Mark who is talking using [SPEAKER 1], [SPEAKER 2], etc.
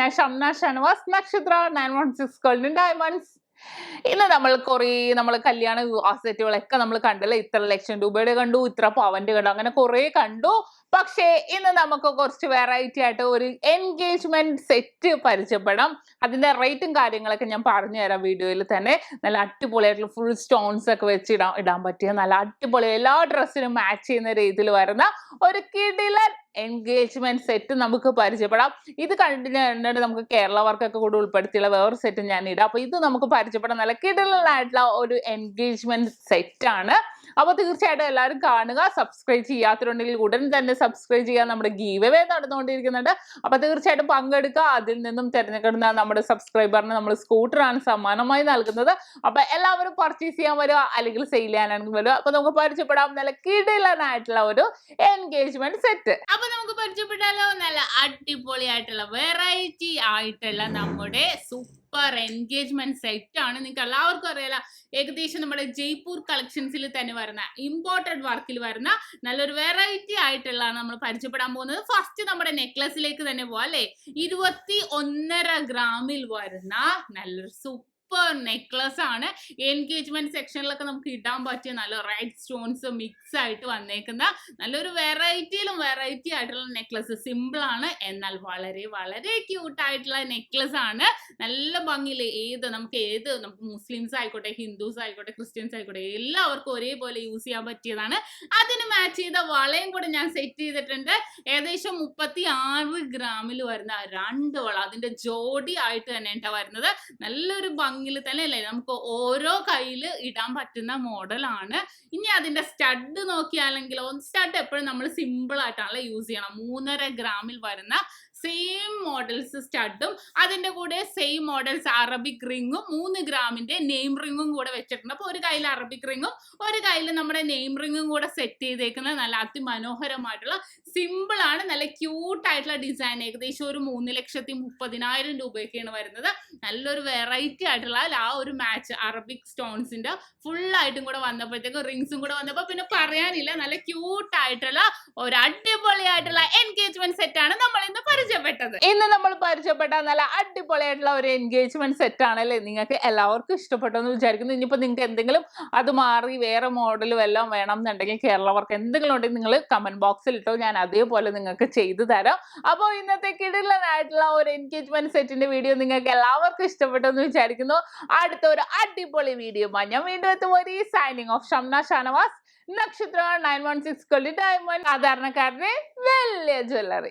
[SPEAKER 1] ഞാൻ ഷംന ഷനവാസ് നക്ഷത്ര 916 golden diamonds. ഇന്ന് നമ്മൾ കല്യാണ വിവാഹ സെറ്റുകളൊക്കെ നമ്മൾ കണ്ടല്ലേ. ഇത്ര ലക്ഷം രൂപയുടെ കണ്ടു, ഇത്ര പവന്റെ കണ്ടു, അങ്ങനെ കുറെ കണ്ടു. പക്ഷേ ഇന്ന് നമുക്ക് കുറച്ച് വെറൈറ്റി ആയിട്ട് ഒരു എൻഗേജ്മെന്റ് സെറ്റ് പരിചയപ്പെടാം. അതിന്റെ റേറ്റും കാര്യങ്ങളൊക്കെ ഞാൻ പറഞ്ഞു തരാം വീഡിയോയിൽ തന്നെ. നല്ല അടിപൊളിയായിട്ടുള്ള ഫുൾ സ്റ്റോൺസ് ഒക്കെ വെച്ച് ഇടാൻ പറ്റിയ നല്ല അടിപൊളി എല്ലാ ഡ്രസ്സിനും മാച്ച് ചെയ്യുന്ന രീതിയിൽ വരുന്ന ഒരു കിടിലൻ എൻഗേജ്മെന്റ് സെറ്റ് നമുക്ക് പരിചയപ്പെടാം. ഇത് കണ്ടിട്ട് നമുക്ക് കേരള വർക്കൊക്കെ കൂടി ഉൾപ്പെടുത്തിയുള്ള വേറൊരു സെറ്റ് ഞാൻ ഇടാം. അപ്പൊ ഇത് നമുക്ക് പരിചയപ്പെടാം. നല്ല കിടിലനായിട്ടുള്ള ഒരു എൻഗേജ്മെന്റ് സെറ്റ് ആണ്. അപ്പൊ തീർച്ചയായിട്ടും എല്ലാവരും കാണുക. സബ്സ്ക്രൈബ് ചെയ്യാത്തതുണ്ടെങ്കിൽ ഉടൻ തന്നെ സബ്സ്ക്രൈബ് ചെയ്യാൻ. നമ്മുടെ ഗീവ് അവേ നടന്നുകൊണ്ടിരിക്കുന്നുണ്ട്. അപ്പൊ തീർച്ചയായിട്ടും പങ്കെടുക്കുക. അതിൽ നിന്നും തിരഞ്ഞെടുക്കുന്ന നമ്മുടെ സബ്സ്ക്രൈബറിന് നമ്മൾ സ്കൂട്ടറാണ് സമ്മാനമായി നൽകുന്നത്. അപ്പൊ എല്ലാവരും പർച്ചേസ് ചെയ്യാൻ വരിക, അല്ലെങ്കിൽ സെയിൽ ചെയ്യാനാണെങ്കിൽ വരിക. അപ്പൊ നമുക്ക് പരിചയപ്പെടാം നല്ല കിടിലനായിട്ടുള്ള ഒരു എൻഗേജ്മെന്റ് സെറ്റ്. അപ്പൊ നമുക്ക് പരിചയപ്പെട്ടാലോ. നല്ല അടിപൊളിയായിട്ടുള്ള വെറൈറ്റി ആയിട്ടുള്ള നമ്മുടെ സൂപ്പർ എൻഗേജ്മെന്റ് സെറ്റ് ആണ്. നിങ്ങൾക്ക് എല്ലാവർക്കും അറിയാലോ, ഏകദേശം നമ്മുടെ ജയ്പൂർ കളക്ഷൻസിൽ തന്നെ വരുന്ന ഇമ്പോർട്ടഡ് വർക്കിൽ വരുന്ന നല്ലൊരു വെറൈറ്റി ആയിട്ടുള്ളതാണ് നമ്മൾ പരിചയപ്പെടാൻ പോകുന്നത്. ഫസ്റ്റ് നമ്മുടെ നെക്ലസിലേക്ക് തന്നെ പോവാം അല്ലെ. 21.5 ഗ്രാമിൽ വരുന്ന നല്ലൊരു സൂപ്പർ നെക്ലസ് ആണ്. എൻഗേജ്മെന്റ് സെക്ഷനിലൊക്കെ നമുക്ക് ഇടാൻ പറ്റിയ നല്ല റെഡ് സ്റ്റോൺസ് മിക്സ് ആയിട്ട് വന്നേക്കുന്ന നല്ലൊരു വെറൈറ്റിയിലും വെറൈറ്റി ആയിട്ടുള്ള നെക്ലസ്. സിമ്പിൾ ആണ്, എന്നാൽ വളരെ വളരെ ക്യൂട്ട് ആയിട്ടുള്ള നെക്ലസ് ആണ്. നല്ല ഭംഗിയിൽ നമുക്ക് മുസ്ലിംസ് ആയിക്കോട്ടെ, ഹിന്ദുസ് ആയിക്കോട്ടെ, ക്രിസ്ത്യൻസ് ആയിക്കോട്ടെ, എല്ലാവർക്കും ഒരേപോലെ യൂസ് ചെയ്യാൻ പറ്റിയതാണ്. അതിന് മാച്ച് ചെയ്ത വളയും കൂടെ ഞാൻ സെറ്റ് ചെയ്തിട്ടുണ്ട്. ഏകദേശം 36 ഗ്രാമിൽ വരുന്ന 2 വള, അതിന്റെ ജോഡി ആയിട്ട് തന്നെ കേട്ടോ വരുന്നത്. നല്ലൊരു ഭംഗിയിൽ തന്നെ അല്ലേ, നമുക്ക് ഓരോ കയ്യിൽ ഇടാൻ പറ്റുന്ന മോഡലാണ്. ഇനി അതിന്റെ സ്റ്റഡ് നോക്കിയാലെങ്കിലോ, സ്റ്റഡ് എപ്പോഴും നമ്മൾ സിമ്പിൾ ആയിട്ടാണല്ലോ യൂസ് ചെയ്യണം. 3.5 ഗ്രാമിൽ വരുന്ന സെയിം മോഡൽസ് സ്റ്റഡും അതിന്റെ കൂടെ സെയിം മോഡൽസ് അറബിക് റിങ്ങും 3 ഗ്രാമിന്റെ നെയിം റിങ്ങും കൂടെ വെച്ചിട്ടുണ്ട്. അപ്പൊ ഒരു കയ്യിൽ അറബിക് റിങ്ങും ഒരു കയ്യിൽ നമ്മുടെ നെയിം റിങ്ങും കൂടെ സെറ്റ് ചെയ്തേക്കുന്നത് നല്ല അതിമനോഹരമായിട്ടുള്ള സിമ്പിൾ ആണ്. നല്ല ക്യൂട്ട് ആയിട്ടുള്ള ഡിസൈൻ. ഏകദേശം ഒരു 3,30,000 രൂപയൊക്കെയാണ് വരുന്നത്. നല്ലൊരു വെറൈറ്റി ആയിട്ടുള്ള ആ ഒരു മാച്ച് അറബിക് സ്റ്റോൺസിന്റെ ഫുൾ ആയിട്ടും കൂടെ വന്നപ്പോഴത്തേക്കും റിങ്സും കൂടെ വന്നപ്പോ പിന്നെ പറയാനില്ല. നല്ല ക്യൂട്ട് ആയിട്ടുള്ള ഒരു അടിപൊളിയായിട്ടുള്ള എൻഗേജ്മെന്റ് സെറ്റ് ആണ് നമ്മൾ ഇന്ന് പരിചയപ്പെട്ടത്. ഇന്ന് നമ്മൾ പരിചയപ്പെട്ട നല്ല അടിപൊളിയായിട്ടുള്ള ഒരു എൻഗേജ്മെന്റ് സെറ്റ് ആണല്ലേ. നിങ്ങൾക്ക് എല്ലാവർക്കും ഇഷ്ടപ്പെട്ടെന്ന് വിചാരിക്കുന്നു. ഇനിയിപ്പോ നിങ്ങൾക്ക് എന്തെങ്കിലും അത് മാറി വേറെ മോഡലും എല്ലാം വേണം എന്നുണ്ടെങ്കിൽ, കേരള വർക്ക് എന്തെങ്കിലും ഉണ്ടെങ്കിൽ നിങ്ങൾ കമന്റ് ബോക്സിൽ ഇട്ടോ, ഞാൻ അതേപോലെ നിങ്ങൾക്ക് ചെയ്തു തരാം. അപ്പോൾ ഇന്നത്തെ കിടിലനായിട്ടുള്ള ഒരു എൻഗേജ്മെന്റ് സെറ്റിന്റെ വീഡിയോ നിങ്ങൾക്ക് എല്ലാവർക്കും ഇഷ്ടപ്പെട്ടെന്ന് വിചാരിക്കുന്നു. അടുത്ത ഒരു അടിപൊളി വീഡിയോ ഞാൻ വീണ്ടും എത്തുമ്പോൾ സൈനിങ് ഓഫ് ഷംന ഷനവാസ് നക്ഷത്ര 916 ഗോൾഡൻ ഡയമണ്ട്. സാധാരണക്കാരന്റെ വലിയ ജ്വല്ലറി.